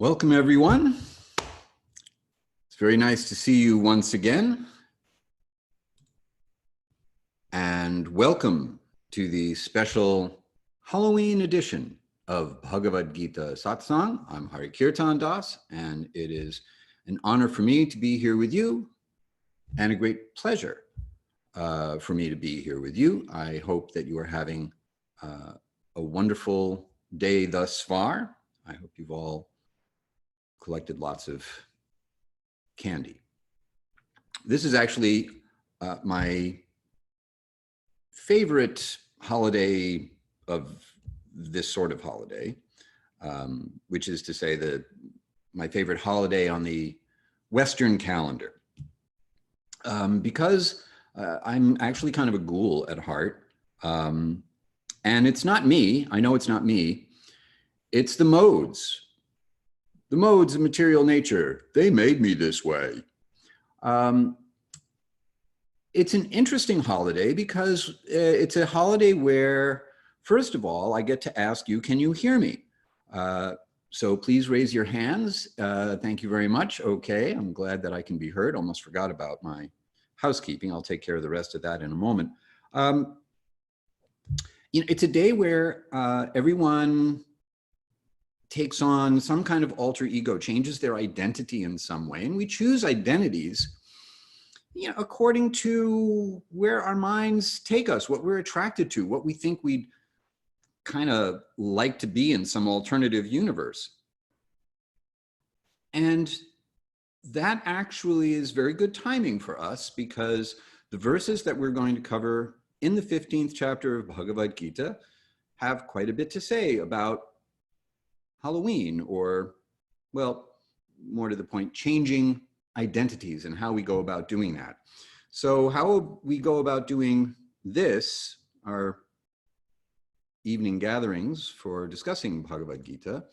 Welcome, everyone. It's very nice to see you once again. And welcome to the special Halloween edition of Bhagavad-gita Satsang. I'm Hari-kirtana Das, and it is an honor for me to be here with you and a great pleasure for me to be here with you. I hope that you are having a wonderful day thus far. I hope you've all collected lots of candy. This is actually my favorite holiday of this sort of holiday, which is to say that my favorite holiday on the Western calendar. Because I'm actually kind of a ghoul at heart. And it's not me, I know it's not me, it's the modes. The modes of material nature, they made me this way. It's an interesting holiday because it's a holiday where, first of all, I get to ask you, can you hear me? So please raise your hands. Thank you very much. Okay, I'm glad that I can be heard. Almost forgot about my housekeeping. I'll take care of the rest of that in a moment. It's a day where everyone takes on some kind of alter ego, changes their identity in some way. And we choose identities, according to where our minds take us, what we're attracted to, what we think we'd kind of like to be in some alternative universe. And that actually is very good timing for us because the verses that we're going to cover in the 15th chapter of Bhagavad Gita have quite a bit to say about Halloween, or, well, more to the point, changing identities and how we go about doing that. So how we go about doing this, our evening gatherings for discussing Bhagavad Gita,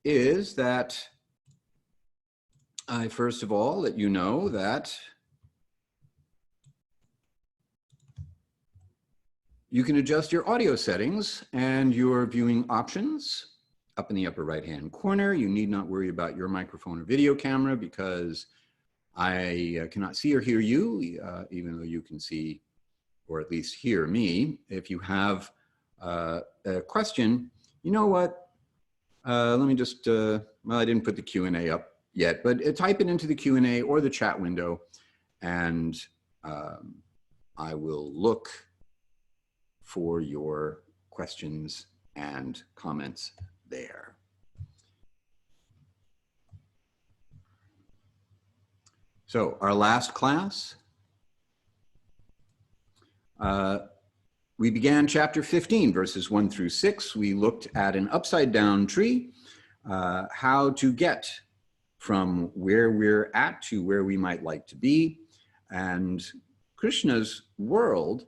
is that I first of all let you know that you can adjust your audio settings and your viewing options up in the upper right-hand corner. You need not worry about your microphone or video camera because I cannot see or hear you, even though you can see or at least hear me. If you have a question, you know what? Let me just, well, I didn't put the Q&A up yet, but type it into the Q&A or the chat window, and I will look for your questions and comments there. So our last class, we began chapter 15, verses 1 through 6. We looked at an upside down tree, how to get from where we're at to where we might like to be, and Krishna's world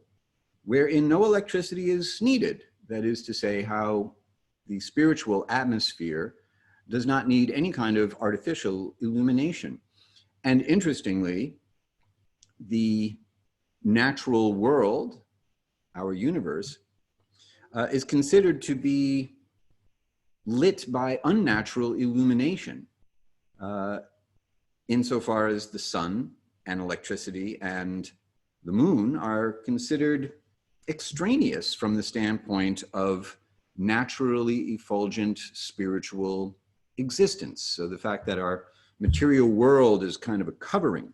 wherein no electricity is needed. That is to say, how the spiritual atmosphere does not need any kind of artificial illumination. And interestingly, the natural world, our universe, is considered to be lit by unnatural illumination, insofar as the sun and electricity and the moon are considered extraneous from the standpoint of naturally effulgent spiritual existence. So the fact that our material world is kind of a covering,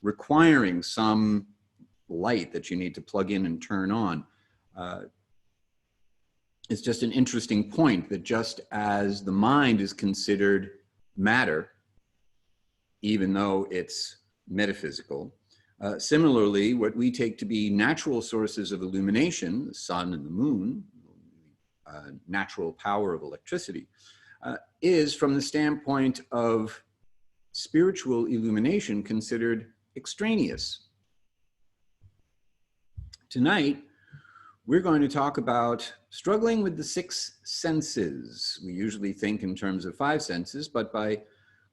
requiring some light that you need to plug in and turn on, is just an interesting point, that just as the mind is considered matter, even though it's metaphysical, similarly, what we take to be natural sources of illumination, the sun and the moon, natural power of electricity, is from the standpoint of spiritual illumination considered extraneous. Tonight, we're going to talk about struggling with the 6 senses. We usually think in terms of 5 senses, but by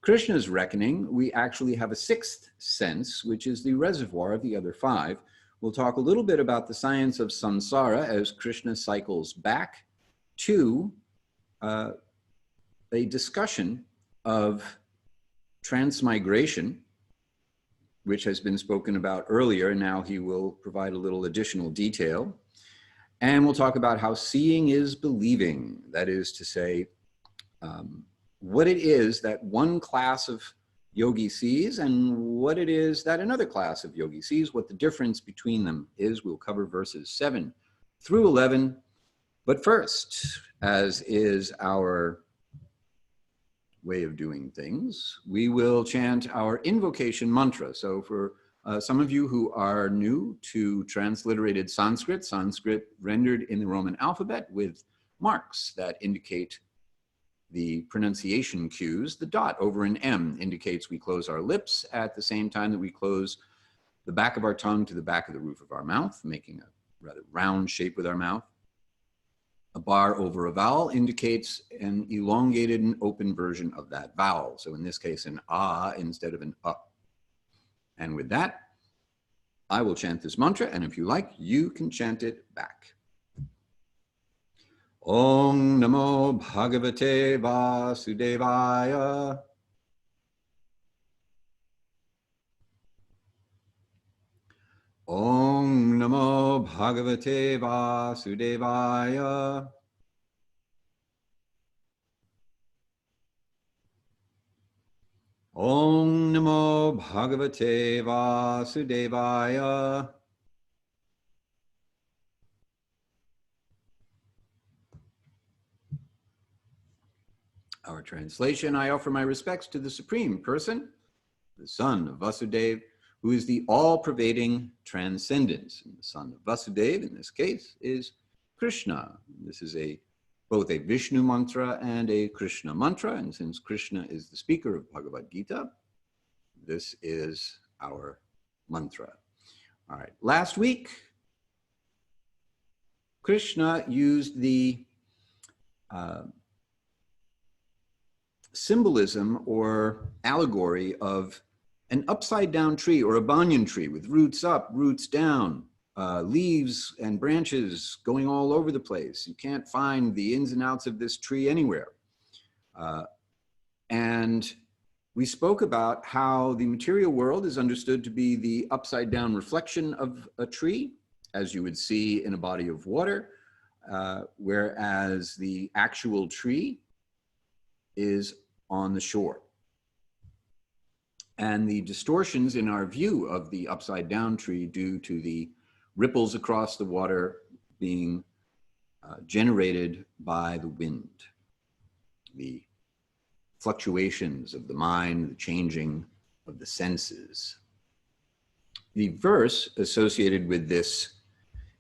Krishna's reckoning, we actually have a 6th sense, which is the reservoir of the other 5. We'll talk a little bit about the science of samsara as Krishna cycles back to a discussion of transmigration, which has been spoken about earlier, and now he will provide a little additional detail. And we'll talk about how seeing is believing. That is to say, what it is that one class of yogi sees and what it is that another class of yogi sees, what the difference between them is. We'll cover verses 7 through 11. But first, as is our way of doing things, we will chant our invocation mantra. So for some of you who are new to transliterated Sanskrit, Sanskrit rendered in the Roman alphabet with marks that indicate the pronunciation cues, the dot over an M indicates we close our lips at the same time that we close the back of our tongue to the back of the roof of our mouth, making a rather round shape with our mouth. A bar over a vowel indicates an elongated and open version of that vowel. So in this case, an ah instead of an And with that, I will chant this mantra, and if you like, you can chant it back. Om Namo Bhagavate Vasudevaya. Om Namo Bhagavate Vasudevaya. Om Namo Bhagavate Vasudevaya. Our translation: I offer my respects to the Supreme Person, the Son of Vasudeva, who is the all-pervading transcendence. And the son of Vasudeva, in this case, is Krishna. This is both a Vishnu mantra and a Krishna mantra. And since Krishna is the speaker of Bhagavad-gita, this is our mantra. All right. Last week, Krishna used the symbolism or allegory of an upside down tree or a banyan tree with roots up, roots down, leaves and branches going all over the place. You can't find the ins and outs of this tree anywhere. And we spoke about how the material world is understood to be the upside down reflection of a tree, as you would see in a body of water, whereas the actual tree is on the shore. And the distortions in our view of the upside down tree due to the ripples across the water being generated by the wind, the fluctuations of the mind, the changing of the senses. The verse associated with this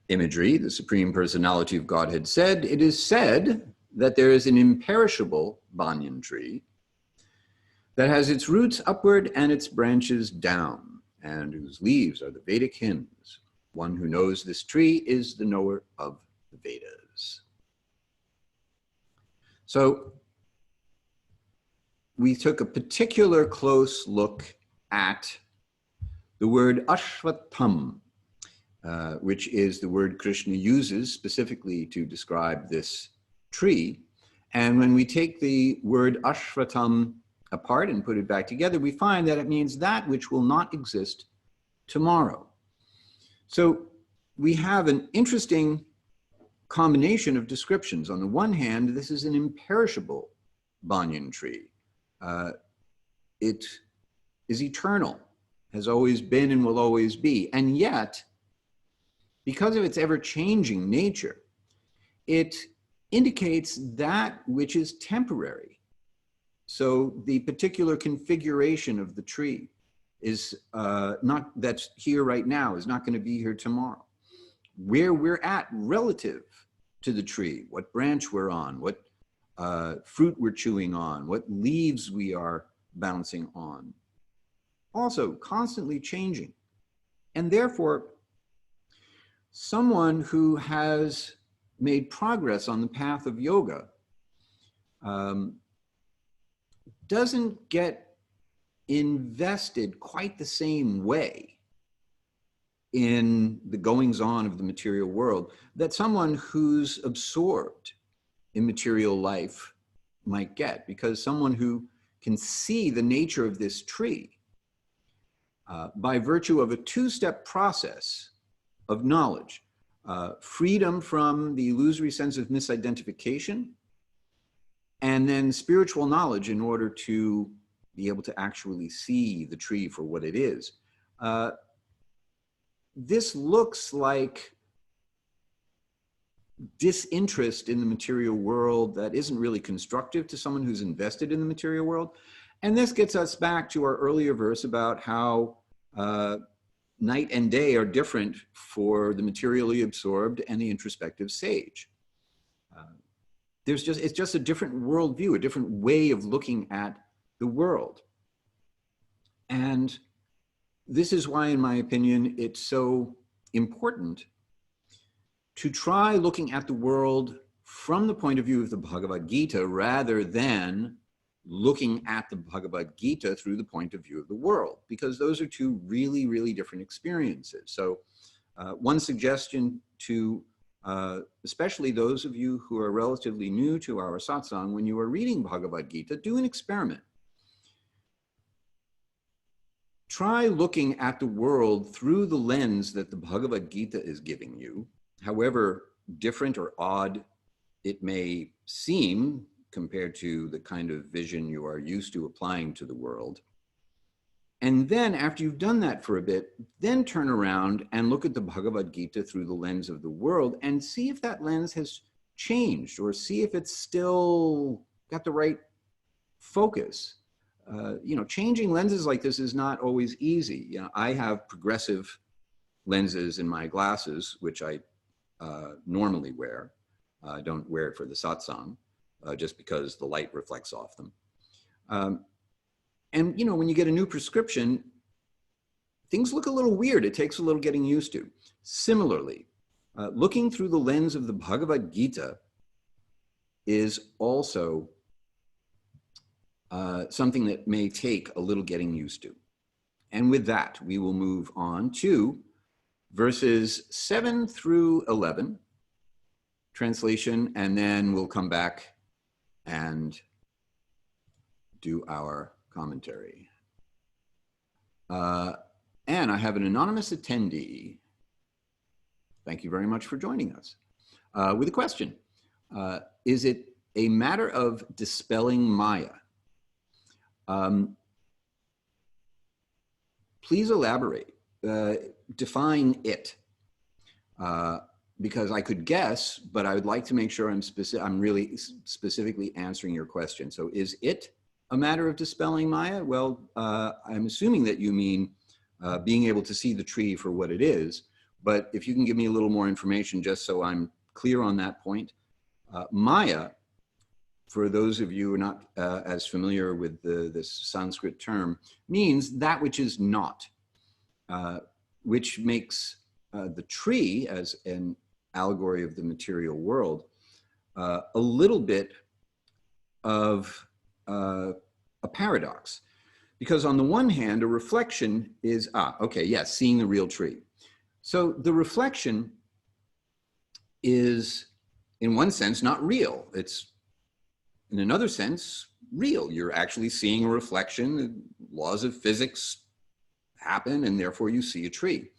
imagery, the Supreme Personality of Godhead said, it is said that there is an imperishable banyan tree that has its roots upward and its branches down, and whose leaves are the Vedic hymns. One who knows this tree is the knower of the Vedas. So we took a particular close look at the word ashvatam, which is the word Krishna uses specifically to describe this tree. And when we take the word ashvatam apart and put it back together, we find that it means that which will not exist tomorrow. So we have an interesting combination of descriptions. On the one hand, this is an imperishable banyan tree. It is eternal, has always been and will always be. And yet, because of its ever-changing nature, it indicates that which is temporary. So the particular configuration of the tree is that's here right now, is not going to be here tomorrow. Where we're at relative to the tree, what branch we're on, what fruit we're chewing on, what leaves we are bouncing on, also constantly changing. And therefore, someone who has made progress on the path of yoga doesn't get invested quite the same way in the goings-on of the material world that someone who's absorbed in material life might get, because someone who can see the nature of this tree by virtue of a two-step process of knowledge. Freedom from the illusory sense of misidentification, and then spiritual knowledge in order to be able to actually see the tree for what it is. This looks like disinterest in the material world that isn't really constructive to someone who's invested in the material world. And this gets us back to our earlier verse about how night and day are different for the materially absorbed and the introspective sage. It's just a different worldview, a different way of looking at the world. And this is why, in my opinion, it's so important to try looking at the world from the point of view of the Bhagavad-gita rather than looking at the Bhagavad-gita through the point of view of the world, because those are two really, really different experiences. So one suggestion to especially those of you who are relatively new to our satsang, when you are reading Bhagavad-gita, do an experiment. Try looking at the world through the lens that the Bhagavad-gita is giving you, however different or odd it may seem compared to the kind of vision you are used to applying to the world. And then after you've done that for a bit, then turn around and look at the Bhagavad-gita through the lens of the world and see if that lens has changed, or see if it's still got the right focus. You know, changing lenses like this is not always easy. You know, I have progressive lenses in my glasses, which I normally wear. I don't wear it for the satsang, just because the light reflects off them. And you know, when you get a new prescription, things look a little weird. It takes a little getting used to. Similarly, looking through the lens of the Bhagavad-gita is also something that may take a little getting used to. And with that, we will move on to verses 7 through 11, translation, and then we'll come back and do our commentary. And I have an anonymous attendee. Thank you very much for joining us. With a question. Is it a matter of dispelling Maya? Please elaborate. Define it. Because I could guess, but I would like to make sure I'm really specifically answering your question. So is it a matter of dispelling Maya? Well, I'm assuming that you mean being able to see the tree for what it is, but if you can give me a little more information just so I'm clear on that point. Maya, for those of you who are not as familiar with this Sanskrit term, means that which is not, which makes the tree, as an allegory of the material world, a little bit of a paradox. Because on the one hand, a reflection is, okay, yes, seeing the real tree. So the reflection is, in one sense, not real. It's, in another sense, real. You're actually seeing a reflection. The laws of physics happen, and therefore you see a tree.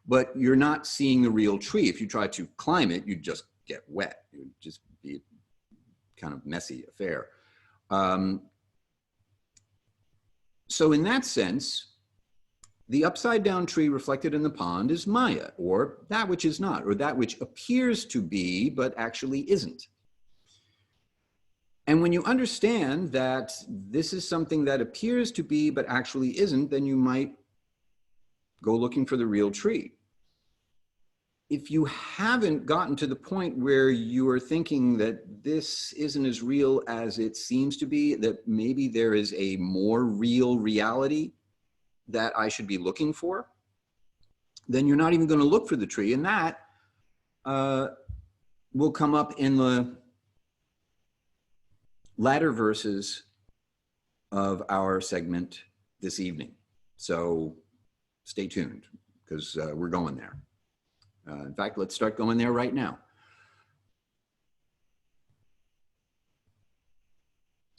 But you're not seeing the real tree. If you try to climb it, you'd just get wet. It would just be a kind of messy affair. So in that sense, the upside down tree reflected in the pond is Maya, or that which is not, or that which appears to be, but actually isn't. And when you understand that this is something that appears to be, but actually isn't, then you might go looking for the real tree. If you haven't gotten to the point where you are thinking that this isn't as real as it seems to be, that maybe there is a more real reality that I should be looking for, then you're not even going to look for the tree. And that will come up in the latter verses of our segment this evening. So stay tuned, because we're going there. In fact, let's start going there right now.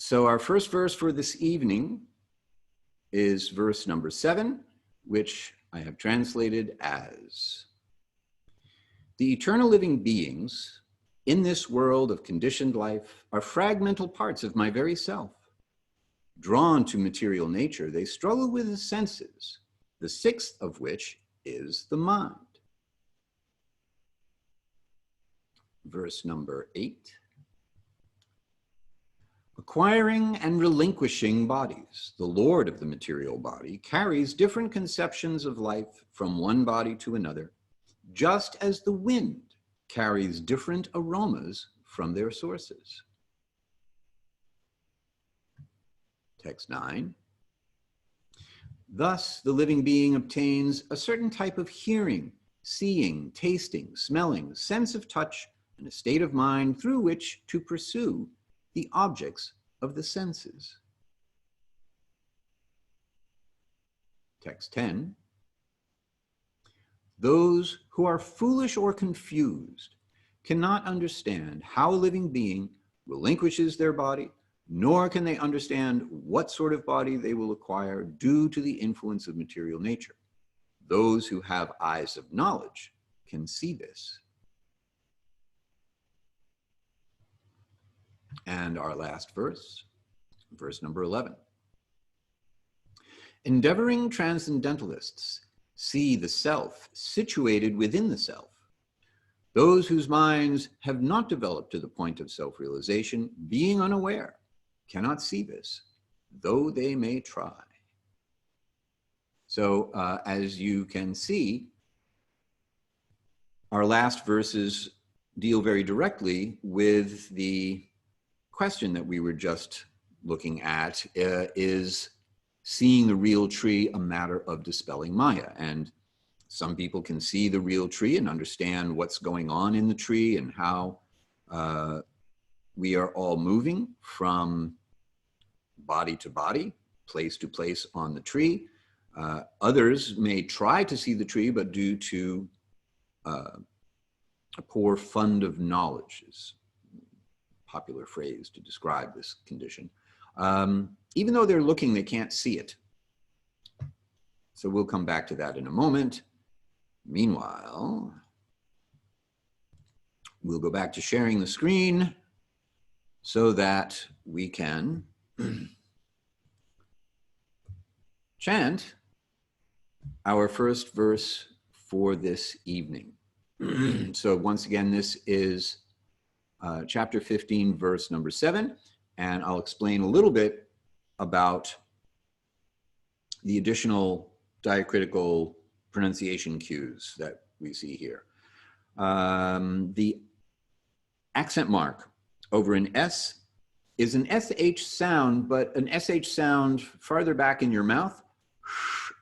So our first verse for this evening is verse number 7, which I have translated as: the eternal living beings in this world of conditioned life are fragmental parts of my very self. Drawn to material nature, they struggle with the senses, the sixth of which is the mind. Verse number 8. Acquiring and relinquishing bodies, the Lord of the material body carries different conceptions of life from one body to another, just as the wind carries different aromas from their sources. Text 9. Thus, the living being obtains a certain type of hearing, seeing, tasting, smelling, sense of touch, and a state of mind through which to pursue the objects of the senses. Text 10. Those who are foolish or confused cannot understand how a living being relinquishes their body, nor can they understand what sort of body they will acquire due to the influence of material nature. Those who have eyes of knowledge can see this. And our last verse, verse number 11. Endeavoring transcendentalists see the self situated within the self. Those whose minds have not developed to the point of self-realization, being unaware, cannot see this, though they may try. So as you can see, our last verses deal very directly with the question that we were just looking at. Is seeing the real tree a matter of dispelling Maya? And some people can see the real tree and understand what's going on in the tree and how we are all moving from body to body, place to place on the tree. Others may try to see the tree, but due to a poor fund of knowledge, is a popular phrase to describe this condition. Even though they're looking, they can't see it. So we'll come back to that in a moment. Meanwhile, we'll go back to sharing the screen so that we can chant our first verse for this evening. So once again, this is chapter 15, verse number 7, and I'll explain a little bit about the additional diacritical pronunciation cues that we see here. The accent mark over an S is an SH sound, but an SH sound farther back in your mouth,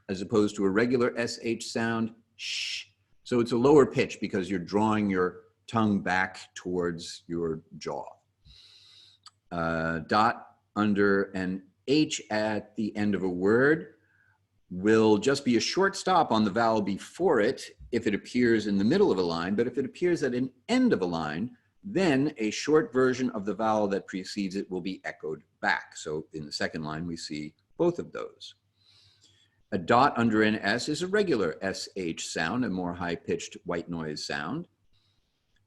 as opposed to a regular SH sound, sh. So it's a lower pitch because you're drawing your tongue back towards your jaw. Dot under an H at the end of a word will just be a short stop on the vowel before it if it appears in the middle of a line, but if it appears at an end of a line, then a short version of the vowel that precedes it will be echoed back. So in the second line, we see both of those. A dot under an S is a regular SH sound, a more high-pitched white noise sound.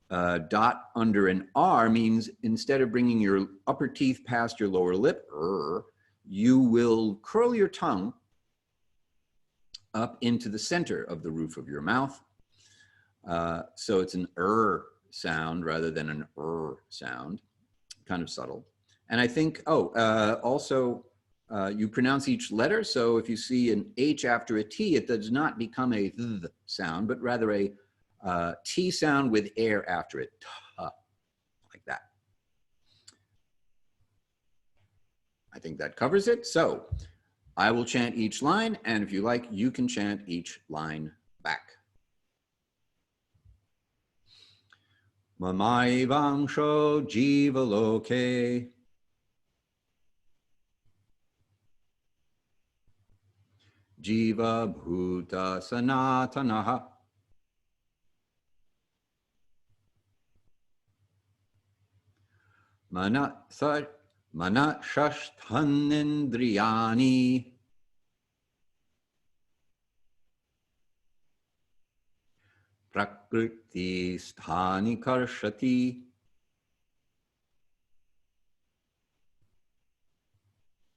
Dot under an R means instead of bringing your upper teeth past your lower lip, you will curl your tongue up into the center of the roof of your mouth. So it's an sound rather than an sound, kind of subtle. And I think, also you pronounce each letter. So if you see an H after a T, it does not become a th sound, but rather a T sound with air after it, like that. I think that covers it. So I will chant each line, and if you like, you can chant each line back. Mamaivangsho jiva loke jiva bhuta sanatanaha mana shashthanendriyani prakriti sthani karshati.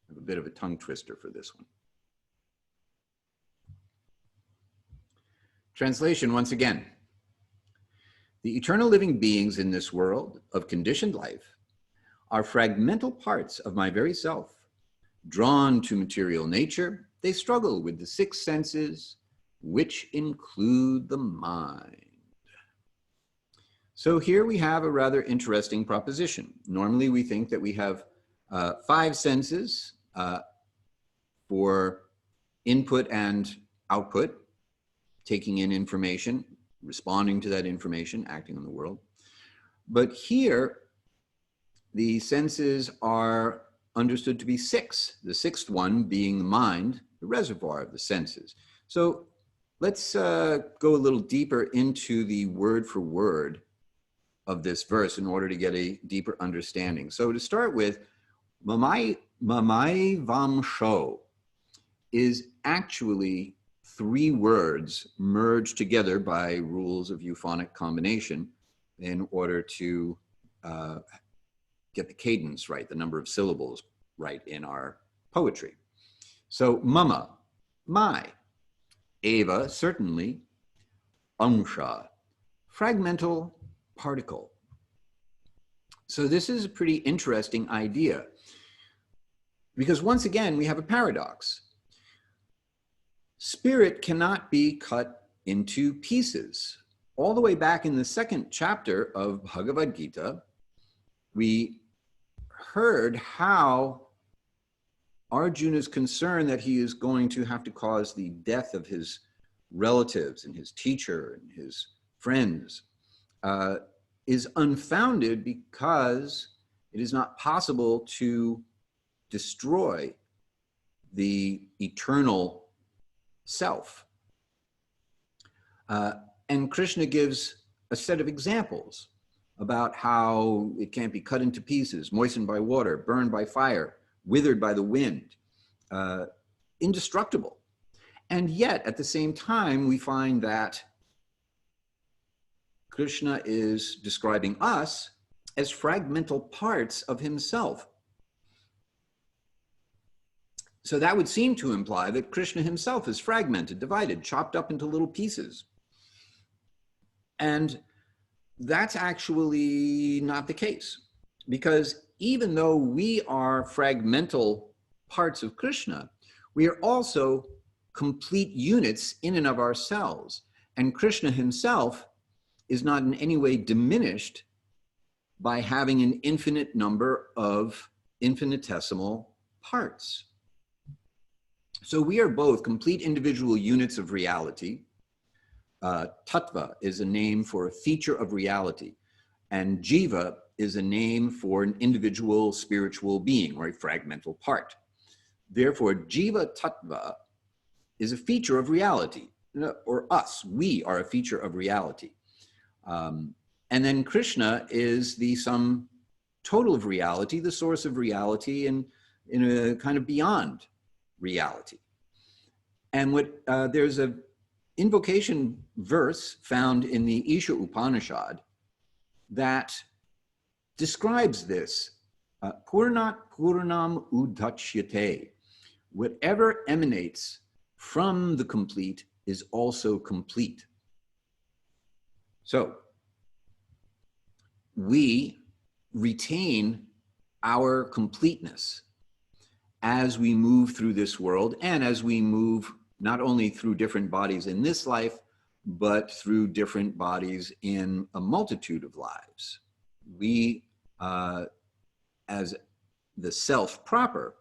I have a bit of a tongue twister for this one. Translation once again. The eternal living beings in this world of conditioned life are fragmental parts of my very self. Drawn to material nature, they struggle with the six senses, which include the mind. So here we have a rather interesting proposition. Normally we think that we have five senses for input and output, taking in information, responding to that information, acting on the world. But here, the senses are understood to be six, the sixth one being the mind, the reservoir of the senses. So let's go a little deeper into the word for word of this verse in order to get a deeper understanding. So to start with, mamai vamsho is actually three words merged together by rules of euphonic combination in order to get the cadence right, the number of syllables right in our poetry. So mama, my, eva, certainly, amsha, fragmental particle. So this is a pretty interesting idea because once again, we have a paradox. Spirit cannot be cut into pieces. All the way back in the second chapter of Bhagavad-gita, we heard how Arjuna's concern that he is going to have to cause the death of his relatives and his teacher and his friends is unfounded because it is not possible to destroy the eternal self. And Krishna gives a set of examples about how it can't be cut into pieces, moistened by water, burned by fire, withered by the wind, indestructible. And yet, at the same time, we find that Krishna is describing us as fragmental parts of himself. So that would seem to imply that Krishna himself is fragmented, divided, chopped up into little pieces. And that's actually not the case, because even though we are fragmental parts of Krishna, we are also complete units in and of ourselves. And Krishna himself is not in any way diminished by having an infinite number of infinitesimal parts. So we are both complete individual units of reality. Tattva is a name for a feature of reality, and jiva is a name for an individual spiritual being or a fragmental part. Therefore, jiva tattva is a feature of reality, or us, we are a feature of reality. And then Krishna is the sum total of reality, the source of reality, and in a kind of beyond reality. And there's a invocation verse found in the Isha Upanishad that describes this. Purnat Purnam Udachyate. Whatever emanates from the complete is also complete. So we retain our completeness as we move through this world and as we move not only through different bodies in this life, but through different bodies in a multitude of lives. We, as the self proper,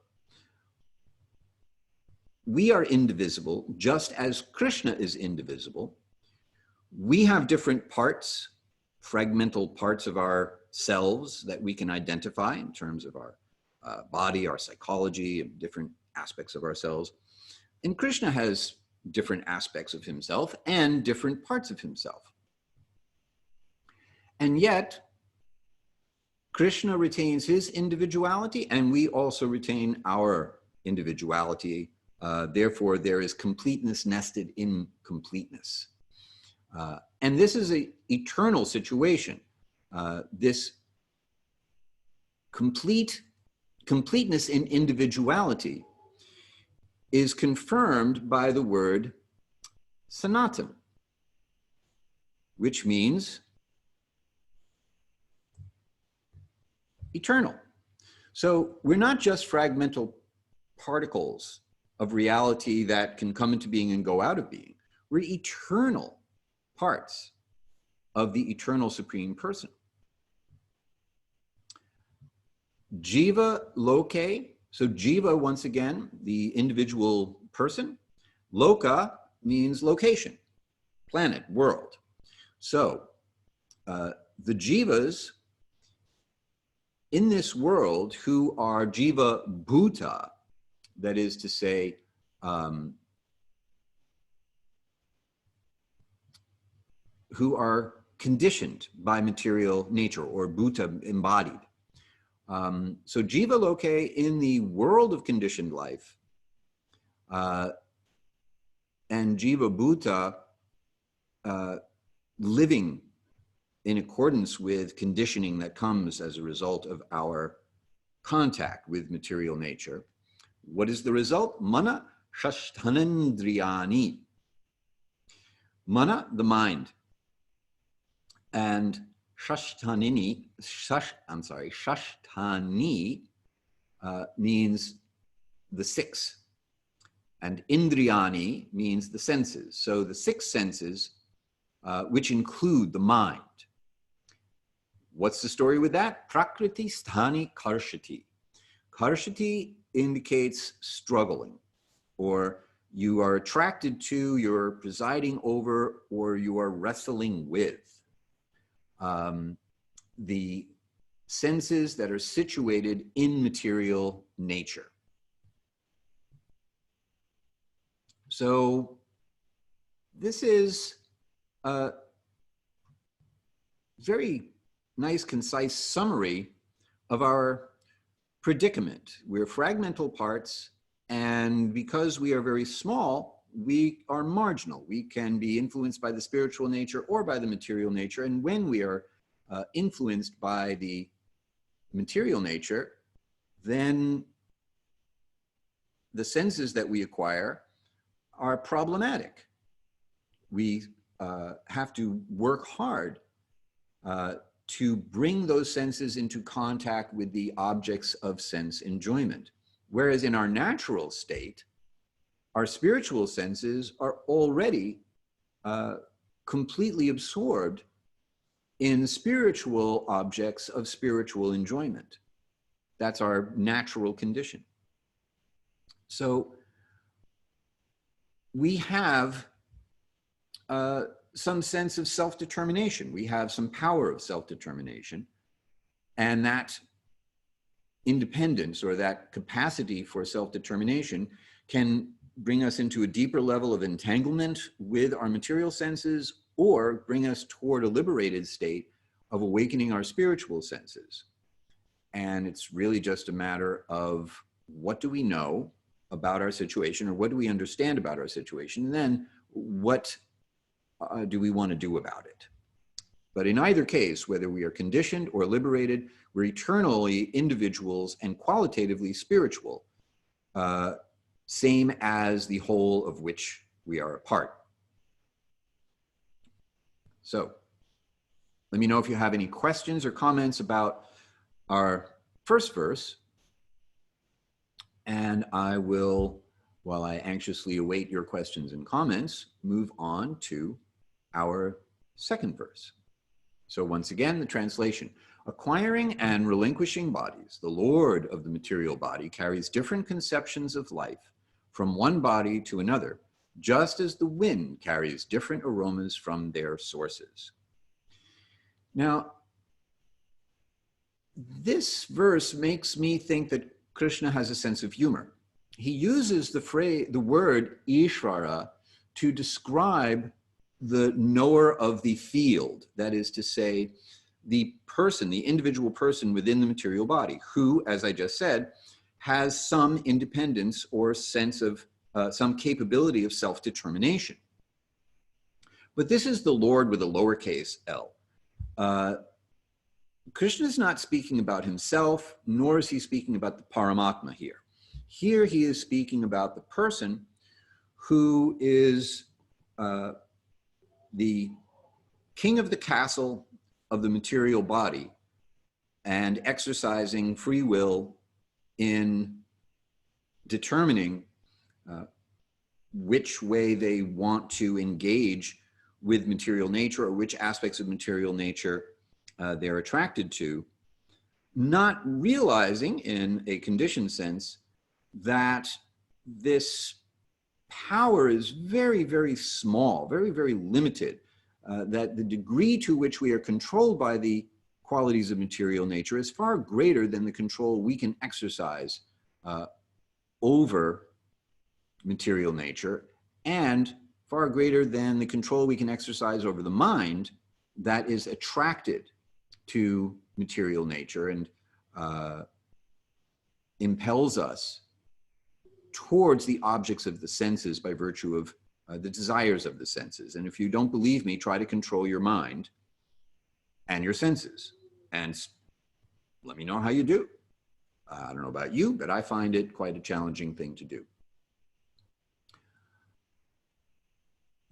we are indivisible, just as Krishna is indivisible. We have different parts, fragmental parts of ourselves that we can identify in terms of our body, our psychology, and different aspects of ourselves. And Krishna has different aspects of himself and different parts of himself. And yet, Krishna retains his individuality, and we also retain our individuality. Therefore, there is completeness nested in completeness. And this is an eternal situation. This completeness in individuality is confirmed by the word sanatan, which means eternal. So we're not just fragmental particles of reality that can come into being and go out of being. We're eternal parts of the eternal Supreme Person. Jiva loke, so jiva, once again, the individual person. Loka means location, planet, world. So the jivas in this world who are jiva bhuta, that is to say, who are conditioned by material nature, or bhuta, embodied. So jiva loke, in the world of conditioned life, and jiva bhuta, living in accordance with conditioning that comes as a result of our contact with material nature. What is the result? Mana shashtanendriyani. Mana, the mind. And shashtani means the six. And indriyani means the senses. So the six senses, which include the mind. What's the story with that? Prakriti sthani karshati. Karshati indicates struggling, or you are attracted to, you're presiding over, or you are wrestling with. The senses that are situated in material nature. So this is a very nice, concise summary of our predicament. We're fragmental parts, and because we are very small, we are marginal. We can be influenced by the spiritual nature or by the material nature, and when we are influenced by the material nature, then the senses that we acquire are problematic. We have to work hard to bring those senses into contact with the objects of sense enjoyment. Whereas in our natural state, our spiritual senses are already completely absorbed in spiritual objects of spiritual enjoyment. That's our natural condition. So we have some sense of self-determination. We have some power of self-determination, and that independence, or that capacity for self-determination, can bring us into a deeper level of entanglement with our material senses, or bring us toward a liberated state of awakening our spiritual senses. And it's really just a matter of, what do we know about our situation, or what do we understand about our situation, and then what do we want to do about it? But in either case, whether we are conditioned or liberated, we're eternally individuals and qualitatively spiritual, same as the whole of which we are a part. So let me know if you have any questions or comments about our first verse, and I will, while I anxiously await your questions and comments, move on to our second verse. So once again, the translation. Acquiring and relinquishing bodies, the Lord of the material body carries different conceptions of life from one body to another, just as the wind carries different aromas from their sources. Now, this verse makes me think that Krishna has a sense of humor. He uses the word Ishvara to describe the knower of the field. That is to say, the person, the individual person within the material body, who, as I just said, has some independence or sense of some capability of self-determination. But this is the Lord with a lowercase l. Krishna is not speaking about himself, nor is he speaking about the Paramatma here. Here he is speaking about the person who is the king of the castle of the material body and exercising free will in determining which way they want to engage with material nature or which aspects of material nature they're attracted to, not realizing in a conditioned sense that this power is very, very small, very, very limited, that the degree to which we are controlled by the qualities of material nature is far greater than the control we can exercise over material nature, and far greater than the control we can exercise over the mind that is attracted to material nature and impels us towards the objects of the senses by virtue of the desires of the senses. And if you don't believe me, try to control your mind and your senses and let me know how you do. I don't know about you, but I find it quite a challenging thing to do.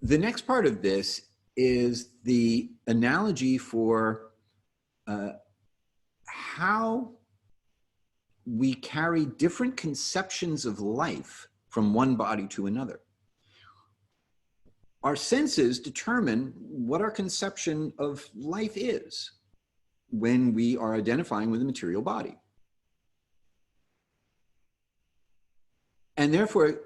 The next part of this is the analogy for how we carry different conceptions of life from one body to another. Our senses determine what our conception of life is when we are identifying with the material body. And therefore,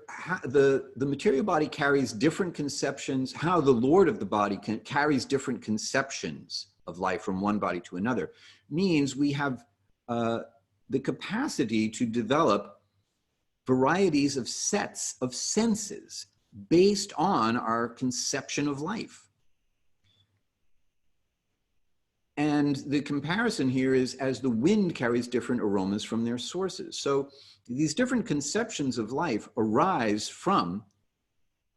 the material body carries different conceptions, how the Lord of the body carries different conceptions of life from one body to another, means we have the capacity to develop varieties of sets of senses based on our conception of life. And the comparison here is as the wind carries different aromas from their sources. So these different conceptions of life arise from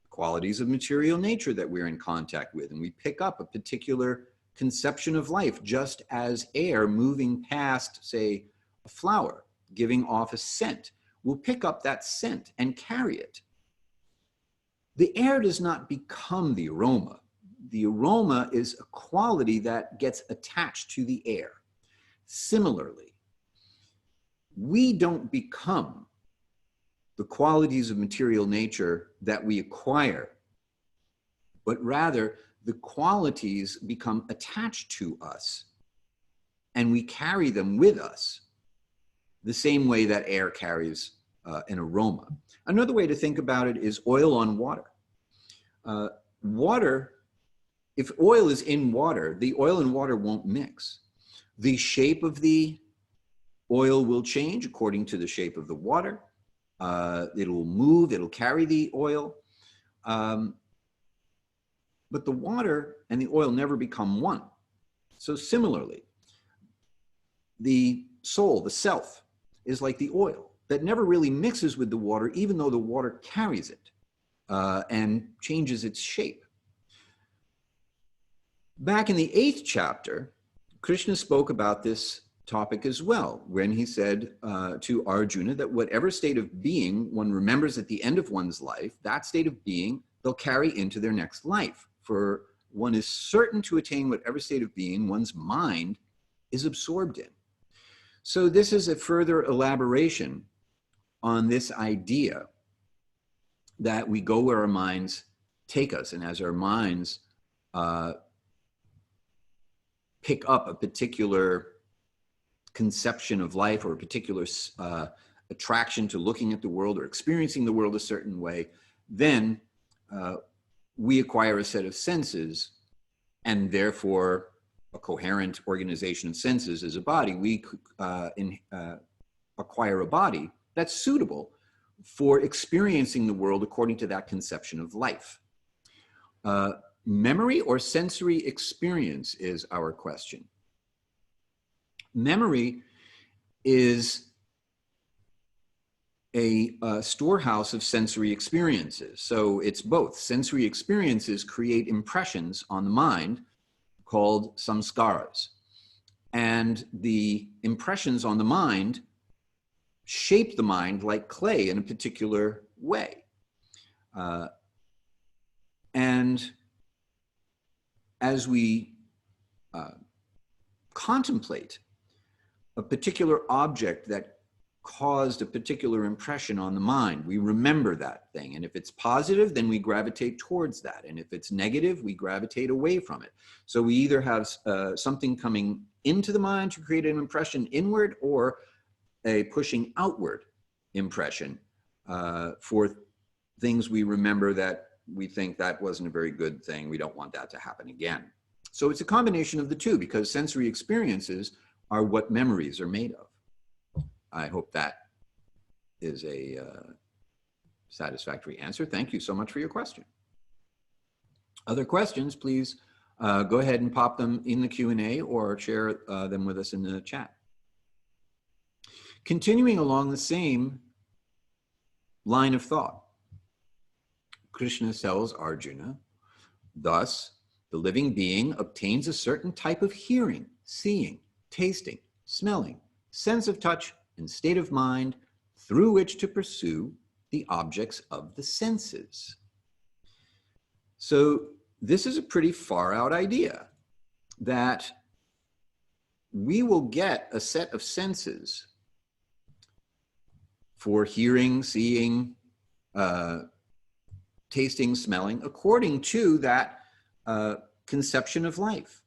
qualities of material nature that we're in contact with. And we pick up a particular conception of life, just as air moving past, say, a flower, giving off a scent, will pick up that scent and carry it. The air does not become the aroma. The aroma is a quality that gets attached to the air. Similarly, we don't become the qualities of material nature that we acquire, but rather the qualities become attached to us and we carry them with us the same way that air carries an aroma. Another way to think about it is oil on water. If oil is in water, the oil and water won't mix. The shape of the oil will change according to the shape of the water. It'll move, it'll carry the oil. But the water and the oil never become one. So similarly, the soul, the self, is like the oil that never really mixes with the water, even though the water carries it and changes its shape. Back in the 8th chapter, Krishna spoke about this topic as well, when he said to Arjuna that whatever state of being one remembers at the end of one's life, that state of being they'll carry into their next life. For one is certain to attain whatever state of being one's mind is absorbed in. So this is a further elaboration on this idea that we go where our minds take us, and as our minds pick up a particular conception of life or a particular attraction to looking at the world or experiencing the world a certain way, then we acquire a set of senses, and therefore a coherent organization of senses as a body. We acquire a body that's suitable for experiencing the world according to that conception of life. Memory or sensory experience is our question. Memory is a storehouse of sensory experiences. So it's both. Sensory experiences create impressions on the mind called samskaras. And the impressions on the mind shape the mind like clay in a particular way. And as we contemplate a particular object that caused a particular impression on the mind, we remember that thing. And if it's positive, then we gravitate towards that. And if it's negative, we gravitate away from it. So we either have something coming into the mind to create an impression inward, or a pushing outward impression for things we remember that we think that wasn't a very good thing. We don't want that to happen again. So it's a combination of the two, because sensory experiences are what memories are made of. I hope that is a satisfactory answer. Thank you so much for your question. Other questions, please go ahead and pop them in the Q&A or share them with us in the chat. Continuing along the same line of thought, Krishna tells Arjuna, thus, the living being obtains a certain type of hearing, seeing, tasting, smelling, sense of touch, and state of mind through which to pursue the objects of the senses. So this is a pretty far out idea, that we will get a set of senses for hearing, seeing, tasting, smelling, according to that conception of life.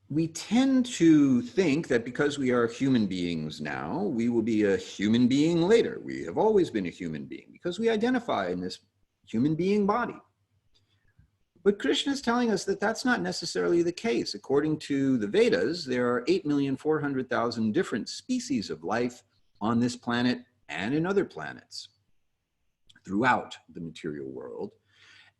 We tend to think that because we are human beings now, we will be a human being later. We have always been a human being because we identify in this human being body. But Krishna is telling us that that's not necessarily the case. According to the Vedas, there are 8,400,000 different species of life on this planet and in other planets throughout the material world.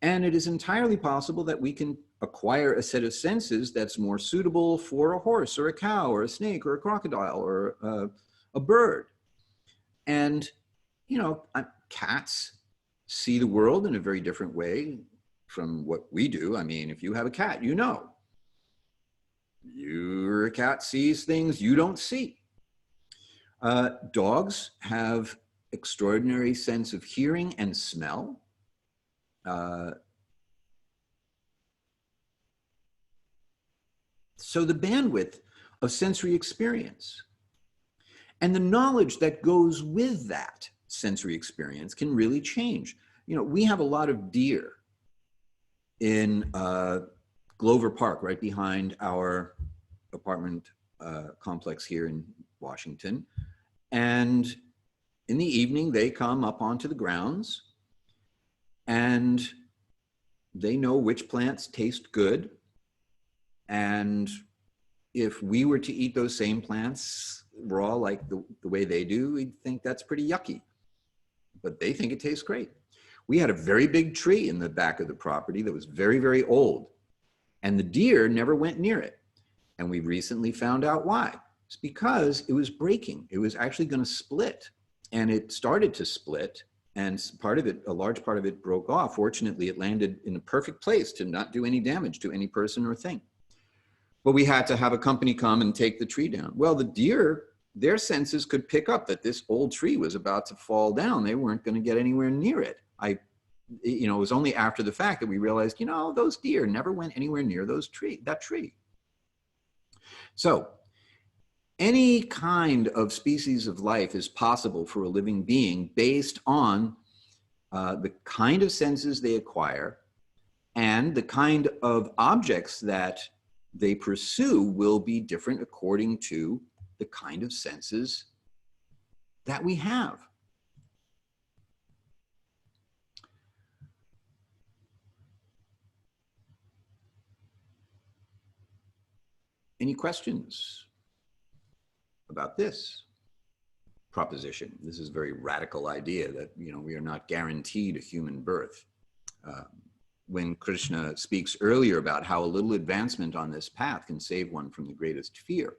And it is entirely possible that we can acquire a set of senses that's more suitable for a horse or a cow or a snake or a crocodile or a bird. And, you know, cats see the world in a very different way from what we do. I mean, if you have a cat, you know. Your cat sees things you don't see. Dogs have extraordinary sense of hearing and smell. So the bandwidth of sensory experience and the knowledge that goes with that sensory experience can really change. You know, we have a lot of deer in Glover Park, right behind our apartment complex here in Washington. And in the evening, they come up onto the grounds and they know which plants taste good. And if we were to eat those same plants raw, like the way they do, we'd think that's pretty yucky. But they think it tastes great. We had a very big tree in the back of the property that was very, very old. And the deer never went near it. And we recently found out why. It's because it was breaking. It was actually going to split. And it started to split. And part of it, a large part of it broke off. Fortunately, it landed in a perfect place to not do any damage to any person or thing. But we had to have a company come and take the tree down. Well, the deer, their senses could pick up that this old tree was about to fall down. They weren't going to get anywhere near it. It was only after the fact that we realized, you know, those deer never went anywhere near that tree. So any kind of species of life is possible for a living being based on the kind of senses they acquire, and the kind of objects that they pursue will be different according to the kind of senses that we have. Any questions about this proposition? This is a very radical idea that, you know, we are not guaranteed a human birth. when Krishna speaks earlier about how a little advancement on this path can save one from the greatest fear.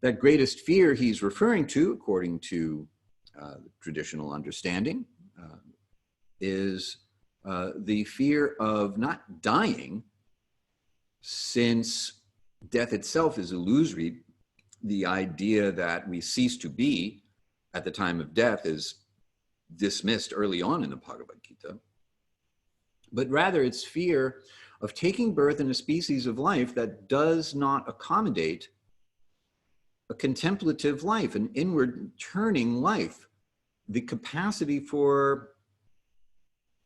That greatest fear he's referring to, according to traditional understanding, is the fear of not dying, since death itself is illusory. The idea that we cease to be at the time of death is dismissed early on in the Bhagavad-gita. But rather it's fear of taking birth in a species of life that does not accommodate a contemplative life, an inward turning life, the capacity for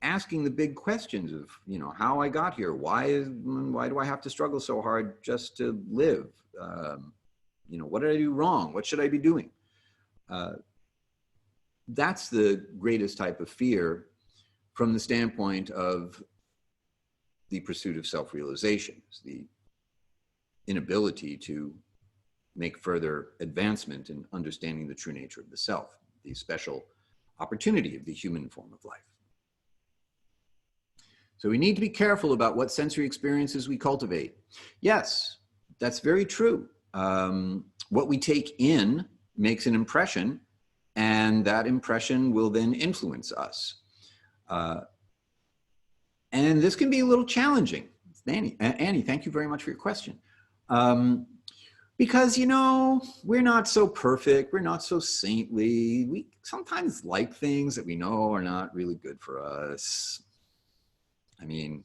asking the big questions of, you know, how I got here, why do I have to struggle so hard just to live? You know, what did I do wrong? What should I be doing? That's the greatest type of fear from the standpoint of the pursuit of self-realization, the inability to make further advancement in understanding the true nature of the self, the special opportunity of the human form of life. So we need to be careful about what sensory experiences we cultivate. Yes, that's very true. What we take in makes an impression, and that impression will then influence us. And this can be a little challenging. Annie, thank you very much for your question. Because, you know, we're not so perfect, we're not so saintly. We sometimes like things that we know are not really good for us. I mean,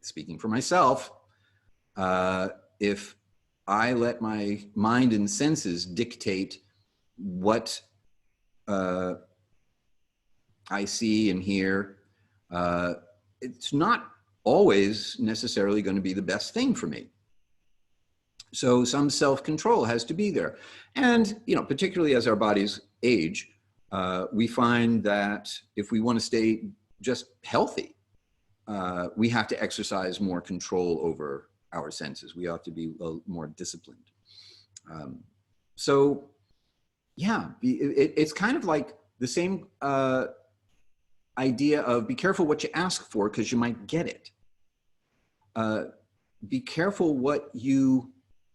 speaking for myself, if I let my mind and senses dictate what I see and hear, it's not always necessarily going to be the best thing for me. So some self-control has to be there. And, you know, particularly as our bodies age, we find that if we want to stay just healthy, we have to exercise more control over our senses. We have to be more disciplined. So, yeah, it's kind of like the same idea of be careful what you ask for because you might get it. Be careful what you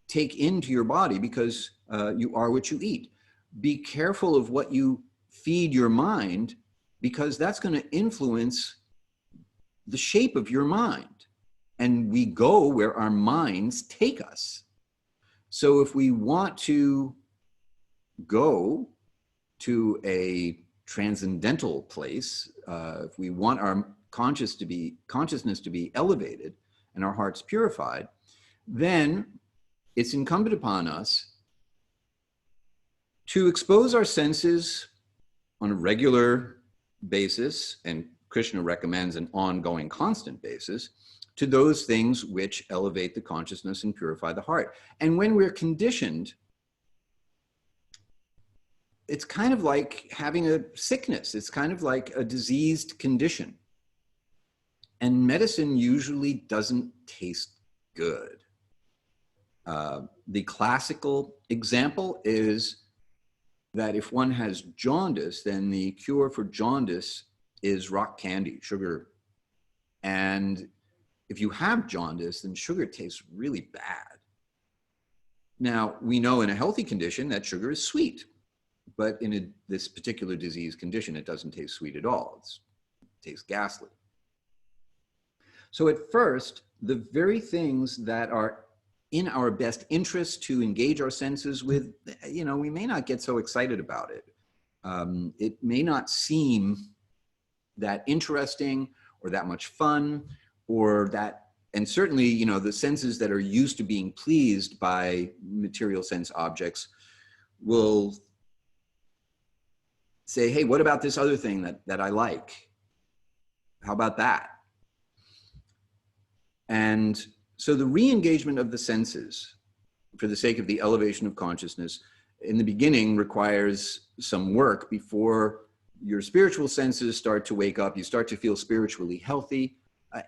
take into your body because you are what you eat. Be careful of what you feed your mind because that's going to influence the shape of your mind. And we go where our minds take us. So if we want to go to a transcendental place, if we want our consciousness to be elevated and our hearts purified, then it's incumbent upon us to expose our senses on a regular basis, and Krishna recommends an ongoing, constant basis, to those things which elevate the consciousness and purify the heart. And when we're conditioned, it's kind of like having a sickness. It's kind of like a diseased condition. And medicine usually doesn't taste good. The classical example is that if one has jaundice, then the cure for jaundice is rock candy, sugar. And if you have jaundice, then sugar tastes really bad. Now, we know in a healthy condition that sugar is sweet, but in this particular disease condition, it doesn't taste sweet at all. It tastes ghastly. So at first, the very things that are in our best interest to engage our senses with, you know, we may not get so excited about it. It may not seem that interesting or that much fun, or that, and certainly, you know, the senses that are used to being pleased by material sense objects will say, hey, what about this other thing that I like? How about that? And so the re-engagement of the senses for the sake of the elevation of consciousness in the beginning requires some work before your spiritual senses start to wake up. You start to feel spiritually healthy.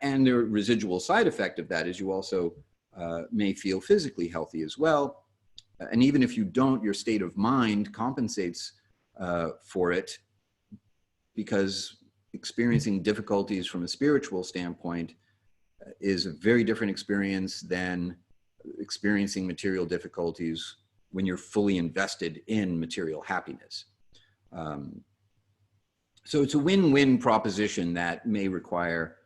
And the residual side effect of that is you also may feel physically healthy as well. And even if you don't, your state of mind compensates for it, because experiencing difficulties from a spiritual standpoint is a very different experience than experiencing material difficulties when you're fully invested in material happiness. So it's a win-win proposition that may require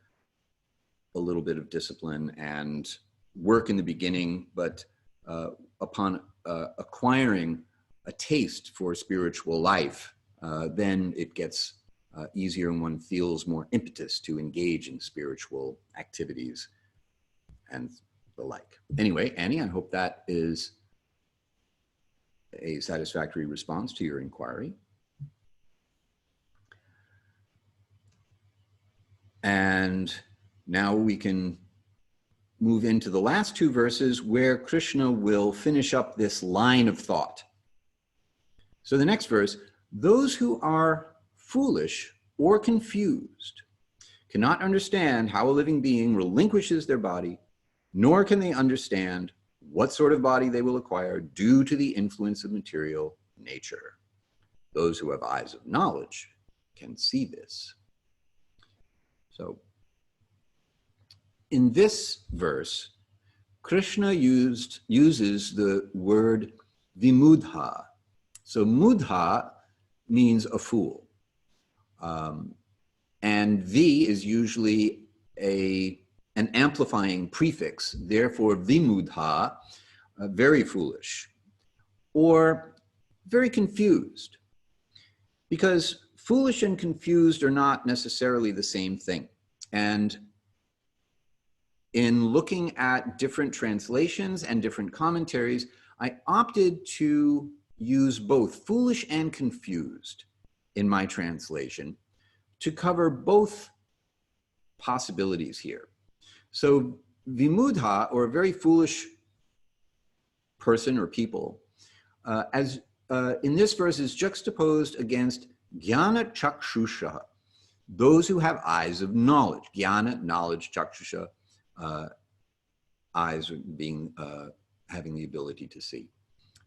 a little bit of discipline and work in the beginning, but upon acquiring a taste for spiritual life, then it gets easier and one feels more impetus to engage in spiritual activities and the like. Anyway, Annie, I hope that is a satisfactory response to your inquiry. And now we can move into the last two verses where Krishna will finish up this line of thought. So the next verse, those who are foolish or confused cannot understand how a living being relinquishes their body, nor can they understand what sort of body they will acquire due to the influence of material nature. Those who have eyes of knowledge can see this. So in this verse, Krishna uses the word vimudha. So mudha means a fool. And vi is usually an amplifying prefix. Therefore, vimudha, very foolish, or very confused. Because foolish and confused are not necessarily the same thing. And in looking at different translations and different commentaries, I opted to use both foolish and confused in my translation to cover both possibilities here. So vimudha, or a very foolish person or people, in this verse is juxtaposed against jnana chakshusha, those who have eyes of knowledge. Jnana, knowledge, chakshusha, eyes being having the ability to see.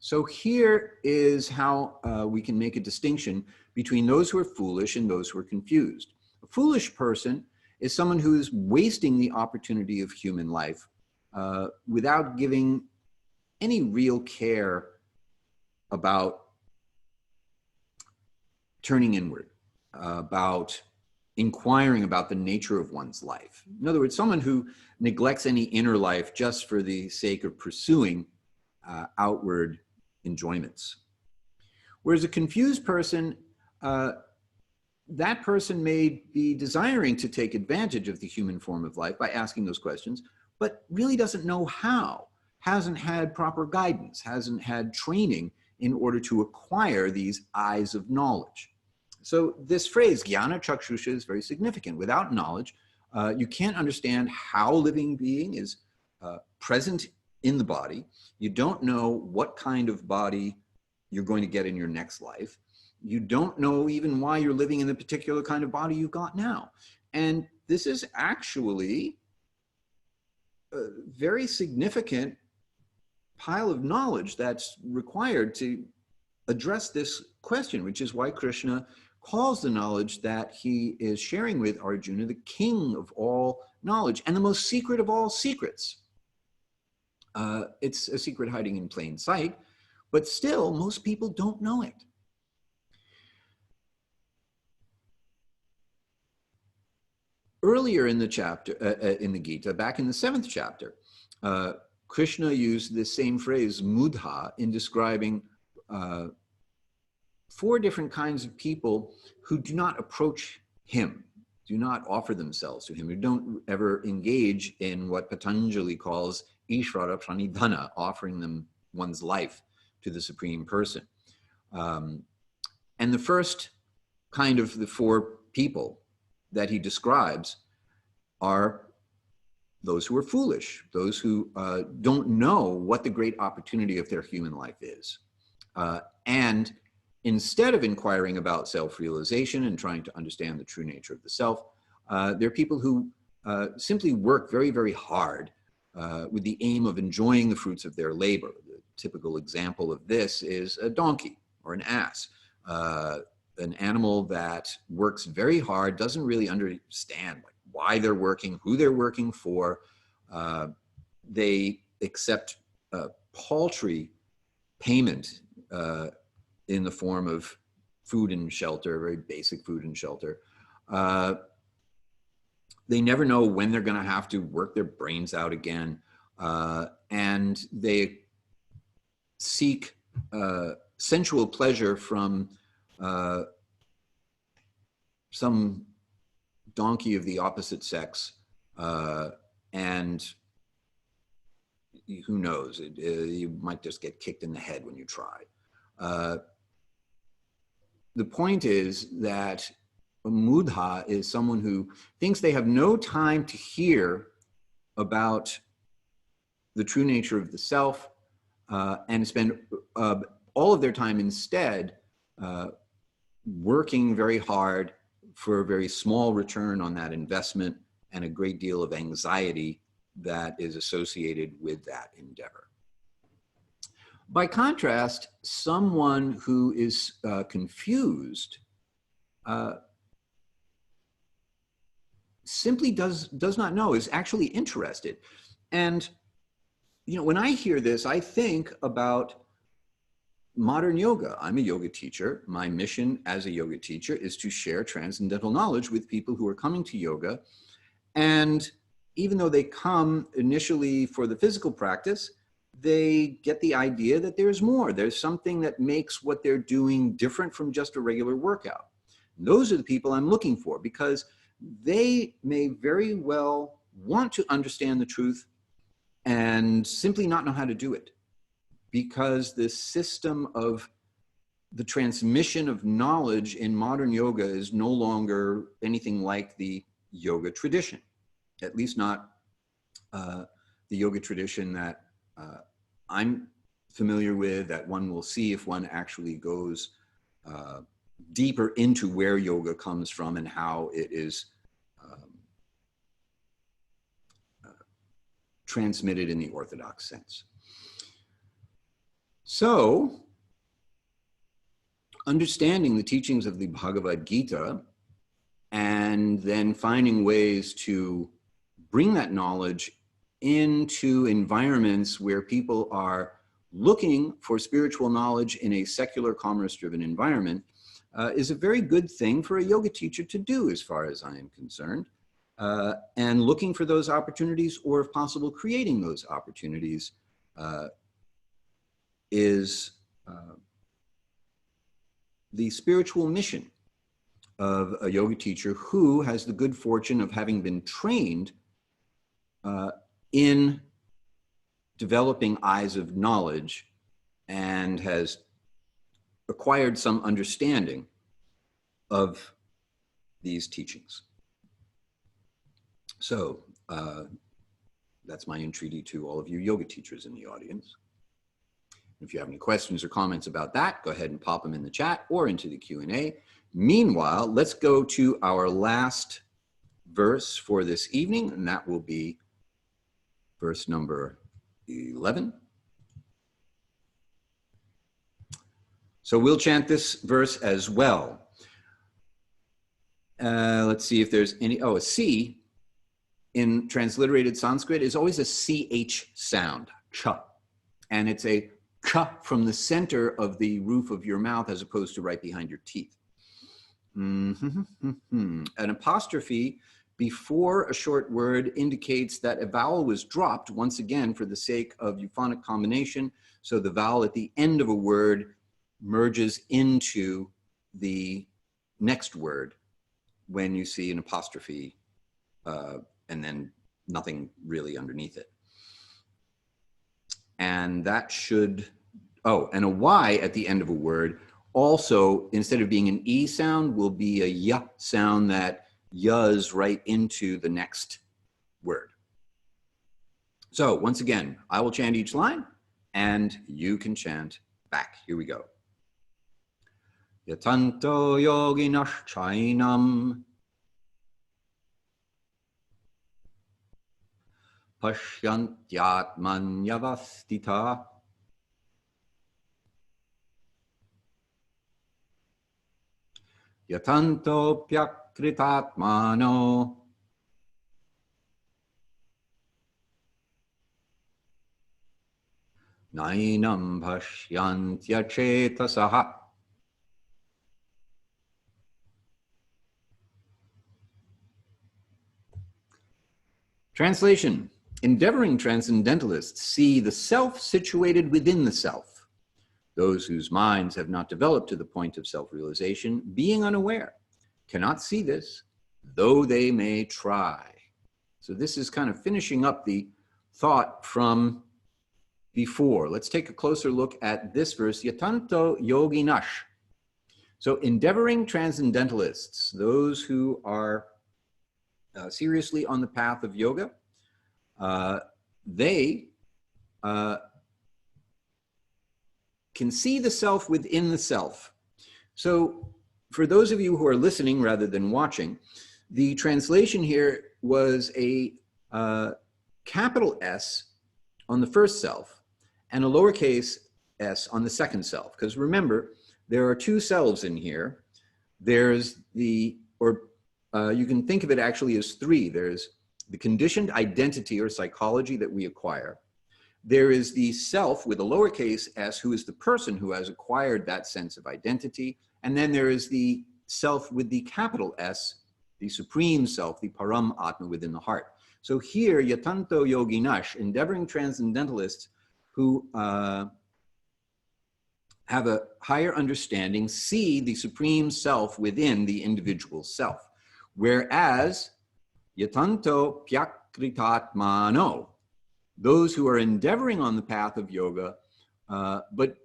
So here is how we can make a distinction between those who are foolish and those who are confused. A foolish person is someone who is wasting the opportunity of human life without giving any real care about turning inward, about inquiring about the nature of one's life. In other words, someone who neglects any inner life just for the sake of pursuing outward enjoyments. Whereas a confused person, that person may be desiring to take advantage of the human form of life by asking those questions, but really doesn't know how, hasn't had proper guidance, hasn't had training in order to acquire these eyes of knowledge. So this phrase, jnana chakshusha, is very significant. Without knowledge, you can't understand how a living being is present in the body. You don't know what kind of body you're going to get in your next life. You don't know even why you're living in the particular kind of body you've got now. And this is actually a very significant pile of knowledge that's required to address this question, which is why Krishna calls the knowledge that he is sharing with Arjuna the king of all knowledge and the most secret of all secrets. It's a secret hiding in plain sight, but still most people don't know it. Earlier in the chapter, in the Gita, back in the 7th chapter, Krishna used this same phrase, mudha, in describing 4 different kinds of people who do not approach him, do not offer themselves to him, who don't ever engage in what Patanjali calls Ishvara pranidhana, offering them one's life to the Supreme Person. And the first kind of the 4 people that he describes are those who are foolish, those who don't know what the great opportunity of their human life is. And instead of inquiring about self-realization and trying to understand the true nature of the self, they're people who simply work very, very hard with the aim of enjoying the fruits of their labor. The typical example of this is a donkey or an ass, an animal that works very hard, doesn't really understand like why they're working, who they're working for. They accept paltry payment in the form of food and shelter, very basic food and shelter. They never know when they're going to have to work their brains out again. And they seek sensual pleasure from some donkey of the opposite sex. And who knows, you might just get kicked in the head when you try. The point is that a mudha is someone who thinks they have no time to hear about the true nature of the self, and spend all of their time instead working very hard for a very small return on that investment and a great deal of anxiety that is associated with that endeavor. By contrast, someone who is confused simply does not know, is actually interested. And you know, when I hear this, I think about modern yoga. I'm a yoga teacher. My mission as a yoga teacher is to share transcendental knowledge with people who are coming to yoga. And even though they come initially for the physical practice, they get the idea that there's more. There's something that makes what they're doing different from just a regular workout. And those are the people I'm looking for, because they may very well want to understand the truth and simply not know how to do it, because the system of the transmission of knowledge in modern yoga is no longer anything like the yoga tradition, at least not the yoga tradition that I'm familiar with, that one will see if one actually goes deeper into where yoga comes from and how it is transmitted in the orthodox sense. So, understanding the teachings of the Bhagavad-gita and then finding ways to bring that knowledge into environments where people are looking for spiritual knowledge in a secular, commerce-driven environment is a very good thing for a yoga teacher to do, as far as I am concerned. And looking for those opportunities, or if possible, creating those opportunities, is the spiritual mission of a yoga teacher who has the good fortune of having been trained in developing eyes of knowledge and has acquired some understanding of these teachings. So that's my entreaty to all of you yoga teachers in the audience. If you have any questions or comments about that, go ahead and pop them in the chat or into the Q&A. Meanwhile, let's go to our last verse for this evening, and that will be verse number 11. So we'll chant this verse as well. Let's see if there's any, a C in transliterated Sanskrit is always a CH sound, cha. And it's a cha from the center of the roof of your mouth as opposed to right behind your teeth. An apostrophe before a short word indicates that a vowel was dropped once again for the sake of euphonic combination. So the vowel at the end of a word merges into the next word when you see an apostrophe and then nothing really underneath it. And that should, and a Y at the end of a word also, instead of being an E sound, will be a Y sound that Y's right into the next word. So once again, I will chant each line and you can chant back. Here we go. Yatanto yoginash chainam Pashyantyatmanyavastita Yatanto pyakritatmano nainam pashyantya chetasaha. Translation. Endeavoring transcendentalists see the self situated within the self. Those whose minds have not developed to the point of self-realization, being unaware, cannot see this, though they may try. So this is kind of finishing up the thought from before. Let's take a closer look at this verse, yatanto yoginash. So endeavoring transcendentalists, those who are seriously on the path of yoga, they can see the self within the self. So for those of you who are listening rather than watching, the translation here was a capital S on the first self and a lowercase s on the second self. Because remember, there are two selves in here. There's the, or you can think of it actually as three. There's the conditioned identity or psychology that we acquire. There is the self with a lowercase s, who is the person who has acquired that sense of identity. And then there is the self with the capital S, the supreme self, the param atma within the heart. So here, yatanto yoginash, endeavoring transcendentalists who have a higher understanding, see the supreme self within the individual self. Whereas yatanto pyakritatmano, those who are endeavoring on the path of yoga, but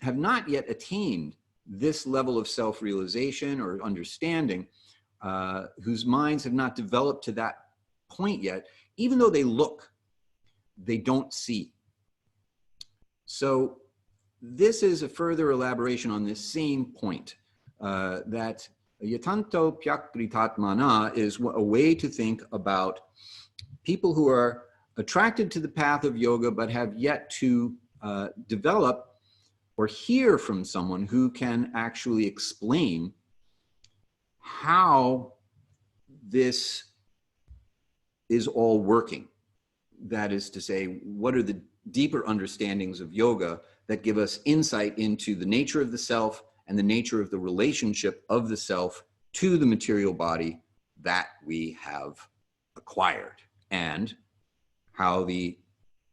have not yet attained this level of self-realization or understanding, whose minds have not developed to that point yet, even though they look, they don't see. So this is a further elaboration on this same point, that yatanto pyakritatmana is a way to think about people who are attracted to the path of yoga, but have yet to develop or hear from someone who can actually explain how this is all working. That is to say, what are the deeper understandings of yoga that give us insight into the nature of the self and the nature of the relationship of the self to the material body that we have acquired, and how the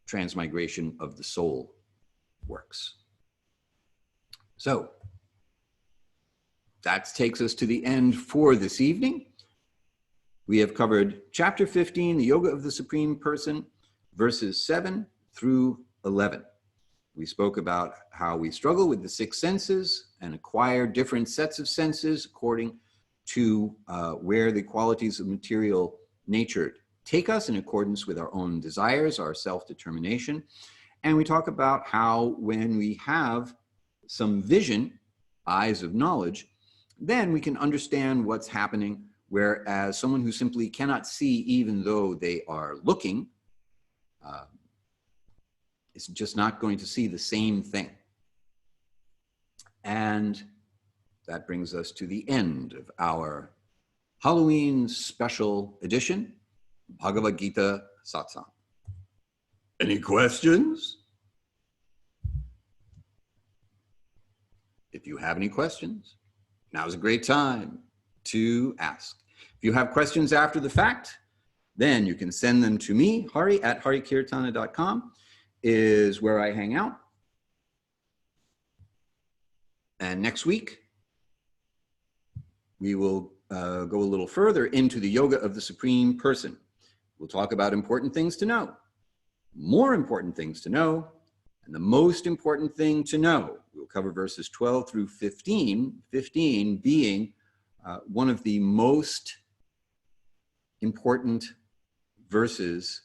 transmigration of the soul works. So that takes us to the end for this evening. We have covered chapter 15, the Yoga of the Supreme Person, verses 7 through 11. We spoke about how we struggle with the six senses and acquire different sets of senses according to where the qualities of material nature take us in accordance with our own desires, our self-determination. And we talk about how when we have some vision, eyes of knowledge, then we can understand what's happening, whereas someone who simply cannot see even though they are looking is just not going to see the same thing. And that brings us to the end of our Halloween special edition, Bhagavad-gita Satsang. Any questions? If you have any questions, now's a great time to ask. If you have questions after the fact, then you can send them to me. Hari at Hari-kirtana.com is where I hang out. And next week, we will go a little further into the yoga of the Supreme Person. We'll talk about important things to know, more important things to know, and the most important thing to know. We'll cover verses 12 through 15, 15 being one of the most important verses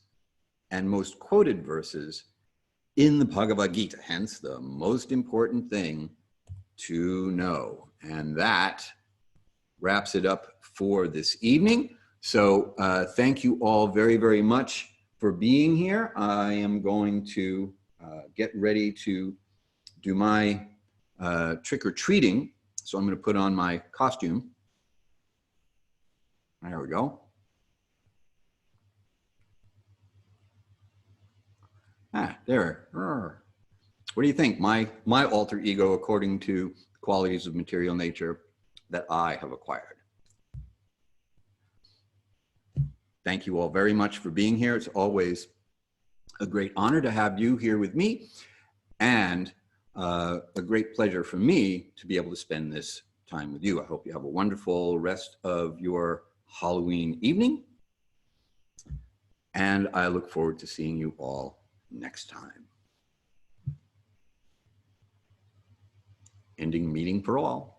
and most quoted verses in the Bhagavad-gita, hence the most important thing to know. And that wraps it up for this evening. So thank you all very, very much for being here. I am going to get ready to do my trick-or-treating. So I'm going to put on my costume. There we go. Ah, there. What do you think? My alter ego according to qualities of material nature that I have acquired. Thank you all very much for being here. It's always a great honor to have you here with me, and a great pleasure for me to be able to spend this time with you. I hope you have a wonderful rest of your Halloween evening, and I look forward to seeing you all next time. Ending meeting for all.